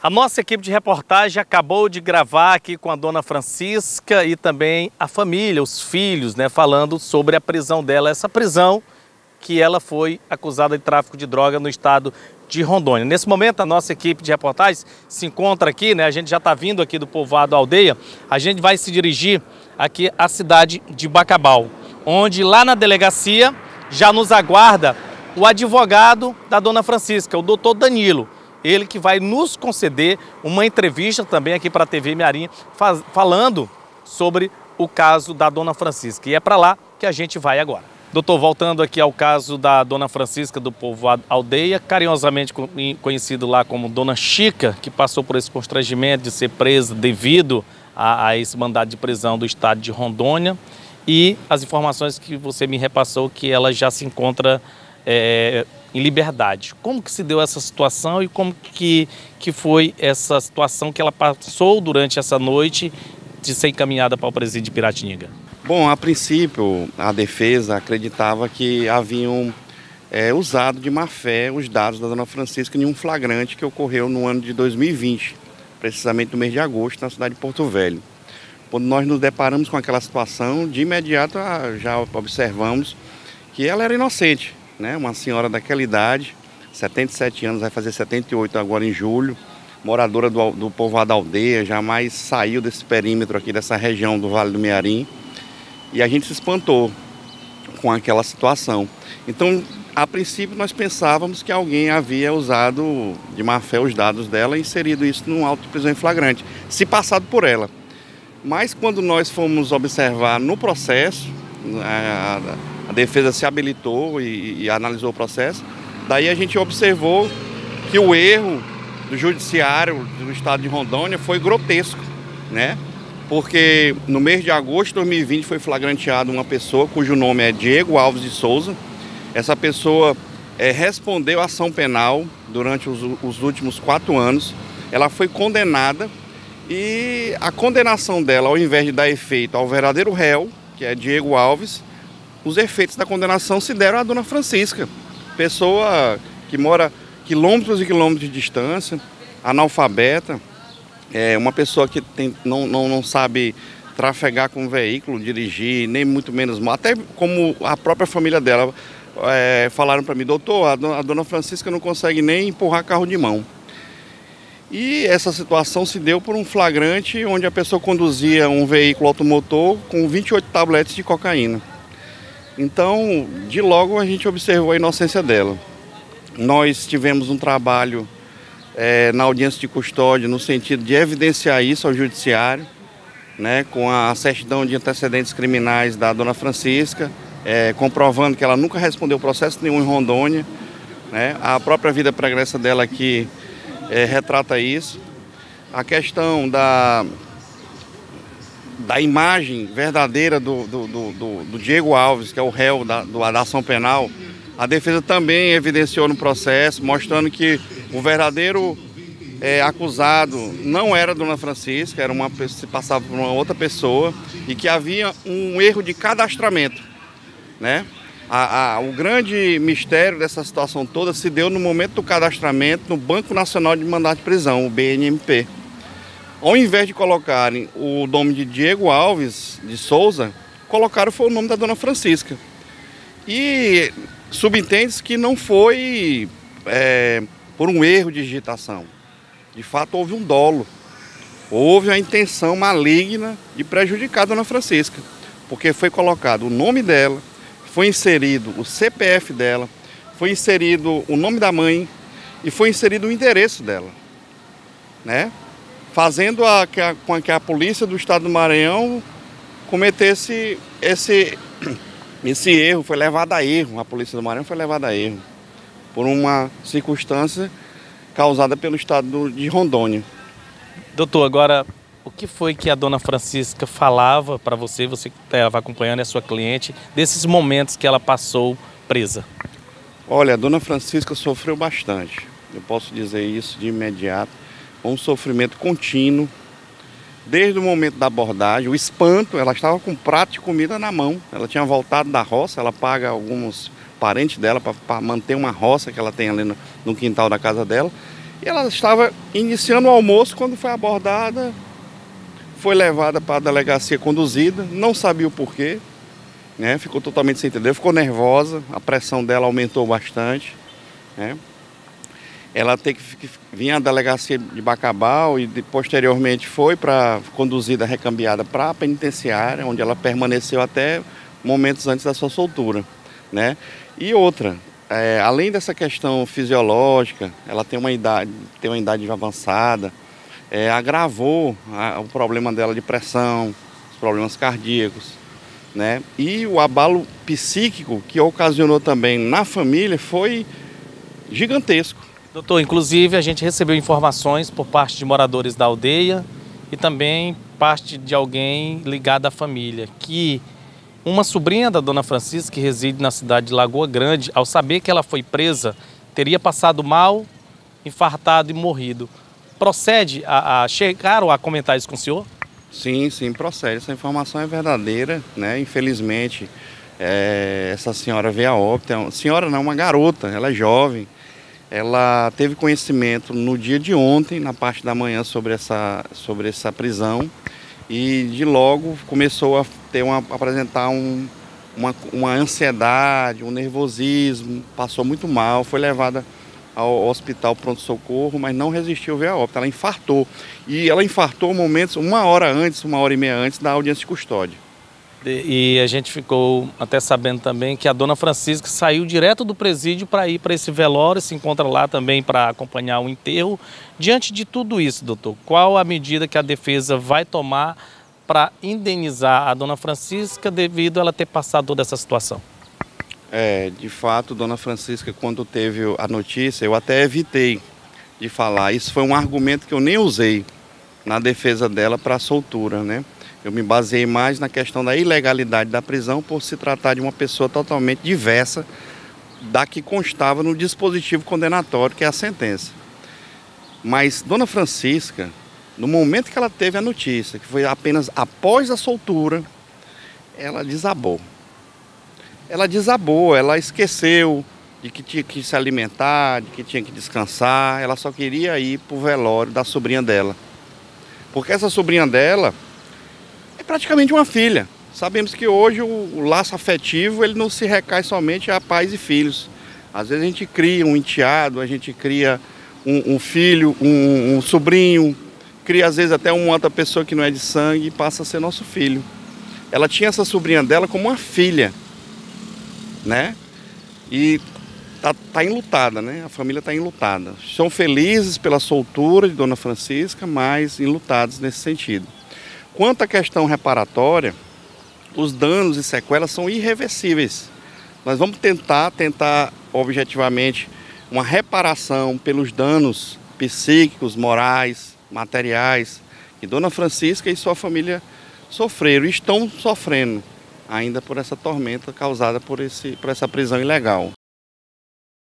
A nossa equipe de reportagem acabou de gravar aqui com a dona Francisca e também a família, os filhos, né, falando sobre a prisão dela. Essa prisão que ela foi acusada de tráfico de droga no estado de Rondônia. Nesse momento, a nossa equipe de reportagem se encontra aqui, né? A gente já está vindo aqui do povoado Aldeia. A gente vai se dirigir aqui à cidade de Bacabal, onde lá na delegacia já nos aguarda o advogado da dona Francisca, o doutor Danilo. Ele que vai nos conceder uma entrevista também aqui para a TV Mearim, falando sobre o caso da dona Francisca. E é para lá que a gente vai agora. Doutor, voltando aqui ao caso da dona Francisca do povoado Aldeia, carinhosamente conhecido lá como Dona Chica, que passou por esse constrangimento de ser presa devido a esse mandado de prisão do estado de Rondônia. E as informações que você me repassou que ela já se encontra em liberdade. Como que se deu essa situação e como que foi essa situação que ela passou durante essa noite de ser encaminhada para o presídio de Piratininga? Bom, a princípio, a defesa acreditava que haviam usado de má fé os dados da dona Francisca em um flagrante que ocorreu no ano de 2020, precisamente no mês de agosto, na cidade de Porto Velho. Quando nós nos deparamos com aquela situação, de imediato já observamos que ela era inocente, né? Uma senhora daquela idade, 77 anos, vai fazer 78 agora em julho, moradora do povoado Aldeia, jamais saiu desse perímetro aqui, dessa região do Vale do Mearim, e a gente se espantou com aquela situação. Então, a princípio, nós pensávamos que alguém havia usado de má fé os dados dela e inserido isso num auto de prisão em flagrante, se passado por ela. Mas quando nós fomos observar no processo, a defesa se habilitou e analisou o processo, daí a gente observou que o erro do judiciário do estado de Rondônia foi grotesco, né? Porque no mês de agosto de 2020 foi flagranteado uma pessoa cujo nome é Diego Alves de Souza. Essa pessoa respondeu à ação penal durante os últimos 4 anos. Ela foi condenada e a condenação dela, ao invés de dar efeito ao verdadeiro réu, que é Diego Alves, os efeitos da condenação se deram à dona Francisca, pessoa que mora quilômetros e quilômetros de distância, analfabeta, uma pessoa que não sabe trafegar com um veículo, dirigir, nem muito menos mal, até como a própria família dela falaram para mim, doutor, a dona Francisca não consegue nem empurrar carro de mão. E essa situação se deu por um flagrante onde a pessoa conduzia um veículo automotor com 28 tabletes de cocaína. Então, de logo a gente observou a inocência dela. Nós tivemos um trabalho na audiência de custódia no sentido de evidenciar isso ao judiciário, né, com a certidão de antecedentes criminais da dona Francisca, comprovando que ela nunca respondeu processo nenhum em Rondônia, né. A própria vida pregressa dela aqui retrata isso. A questão da imagem verdadeira do Diego Alves, que é o réu da ação penal, a defesa também evidenciou no processo, mostrando que o verdadeiro acusado não era a dona Francisca, se passava por uma outra pessoa e que havia um erro de cadastramento, né? O grande mistério dessa situação toda se deu no momento do cadastramento no Banco Nacional de Mandado de Prisão, o BNMP. Ao invés de colocarem o nome de Diego Alves de Souza, colocaram o nome da dona Francisca. E subentende-se que não foi por um erro de digitação. De fato, houve um dolo. Houve a intenção maligna de prejudicar a dona Francisca. Porque foi colocado o nome dela, foi inserido o CPF dela, foi inserido o nome da mãe e foi inserido o endereço dela, né? Fazendo com que a polícia do estado do Maranhão cometesse esse erro, foi levado a erro, a polícia do Maranhão foi levada a erro, por uma circunstância causada pelo estado de Rondônia. Doutor, agora, o que foi que a dona Francisca falava para você que estava acompanhando, a sua cliente, desses momentos que ela passou presa? Olha, a dona Francisca sofreu bastante, eu posso dizer isso de imediato. Um sofrimento contínuo, desde o momento da abordagem, o espanto. Ela estava com um prato de comida na mão, ela tinha voltado da roça, ela paga alguns parentes dela para manter uma roça que ela tem ali no quintal da casa dela, E ela estava iniciando o almoço quando foi abordada, foi levada para a delegacia conduzida, não sabia o porquê, né? Ficou totalmente sem entender, ficou nervosa, a pressão dela aumentou bastante, né? Ela tem que vir à delegacia de Bacabal e posteriormente foi conduzida, recambiada para a penitenciária, onde ela permaneceu até momentos antes da sua soltura, né? E outra, além dessa questão fisiológica, ela tem uma idade avançada, agravou o problema dela de pressão, os problemas cardíacos, né? E o abalo psíquico que ocasionou também na família foi gigantesco. Doutor, inclusive a gente recebeu informações por parte de moradores da aldeia e também parte de alguém ligado à família, que uma sobrinha da dona Francisca, que reside na cidade de Lagoa Grande, ao saber que ela foi presa, teria passado mal, infartado e morrido. Procede chegaram a comentar isso com o senhor? Sim, sim, procede. Essa informação é verdadeira, né? Infelizmente, essa senhora veio a óbito. Senhora não, uma garota, ela é jovem. Ela teve conhecimento no dia de ontem, na parte da manhã, sobre essa prisão. E de logo começou a apresentar uma ansiedade, um nervosismo, passou muito mal, foi levada ao hospital pronto-socorro, mas não resistiu ver a óbito, ela infartou. E ela infartou momentos, 1h30 antes da audiência de custódia. E a gente ficou até sabendo também que a dona Francisca saiu direto do presídio para ir para esse velório, se encontra lá também para acompanhar o enterro. Diante de tudo isso, doutor, qual a medida que a defesa vai tomar para indenizar a dona Francisca devido a ela ter passado toda essa situação? De fato, dona Francisca, quando teve a notícia, eu até evitei de falar. Isso foi um argumento que eu nem usei na defesa dela para a soltura, né? Eu me baseei mais na questão da ilegalidade da prisão por se tratar de uma pessoa totalmente diversa da que constava no dispositivo condenatório, que é a sentença. Mas dona Francisca, no momento que ela teve a notícia, que foi apenas após a soltura, ela desabou. Ela esqueceu de que tinha que se alimentar, de que tinha que descansar, ela só queria ir para o velório da sobrinha dela. Porque essa sobrinha dela é praticamente uma filha. Sabemos que hoje o laço afetivo ele não se recai somente a pais e filhos. Às vezes a gente cria um enteado, a gente cria um filho, um sobrinho, cria às vezes até uma outra pessoa que não é de sangue e passa a ser nosso filho. Ela tinha essa sobrinha dela como uma filha, né? E tá enlutada, né? A família está enlutada. São felizes pela soltura de dona Francisca, mas enlutados nesse sentido. Quanto à questão reparatória, os danos e sequelas são irreversíveis. Nós vamos tentar objetivamente uma reparação pelos danos psíquicos, morais, materiais que dona Francisca e sua família sofreram e estão sofrendo ainda por essa tormenta causada por essa prisão ilegal.